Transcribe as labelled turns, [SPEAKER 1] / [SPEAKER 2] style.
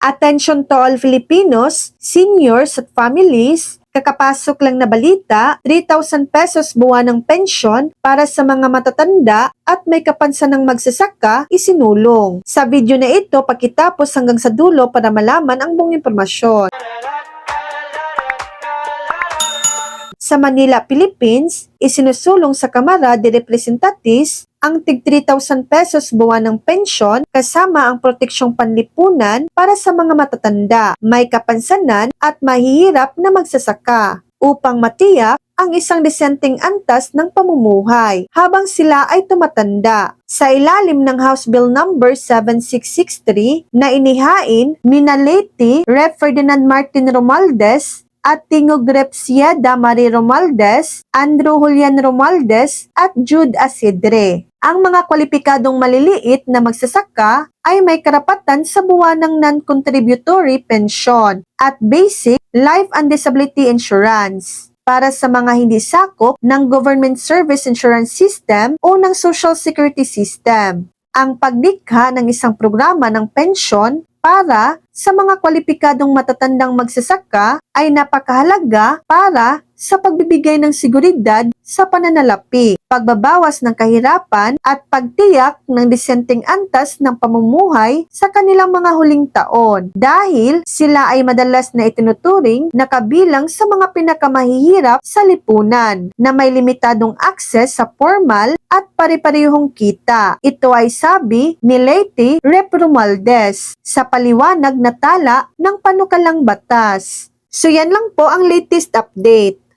[SPEAKER 1] Attention to all Filipinos, seniors at families, kakapasok lang na balita, 3,000 pesos buwan ng pensyon para sa mga matatanda at may kapansanang magsasaka isinulong. Sa video na ito, pakitapos hanggang sa dulo para malaman ang buong impormasyon. Sa Manila, Philippines, isinusulong sa Kamara de Representantes ang tig 3,000 pesos buwan ng pensyon kasama ang proteksyong panlipunan para sa mga matatanda, may kapansanan at mahihirap na magsasaka upang matiyak ang isang disenteng antas ng pamumuhay habang sila ay tumatanda. Sa ilalim ng House Bill No. 7663 na inihain ni Leyte Rep. Ferdinand Martin Romualdez at Tingog Rep. Sieda Marie Romualdez, Andrew Julian Romualdez at Jude Asidre. Ang mga kwalipikadong maliliit na magsasaka ay may karapatan sa buwanang non-contributory pension at basic life and disability insurance. Para sa mga hindi sakop ng Government Service Insurance System o ng Social Security System, ang paglikha ng isang programa ng pensyon para sa mga kwalipikadong matatandang magsasaka ay napakahalaga para sa pagbibigay ng seguridad sa pananalapi, pagbabawas ng kahirapan at pagtiyak ng disenteng antas ng pamumuhay sa kanilang mga huling taon dahil sila ay madalas na itinuturing na kabilang sa mga pinakamahihirap sa lipunan na may limitadong akses sa formal at pare-parehong kita. Ito ay sabi ni Leyte Rep. Romualdez sa paliwanag na tala ng panukalang batas. So yan lang po ang latest update.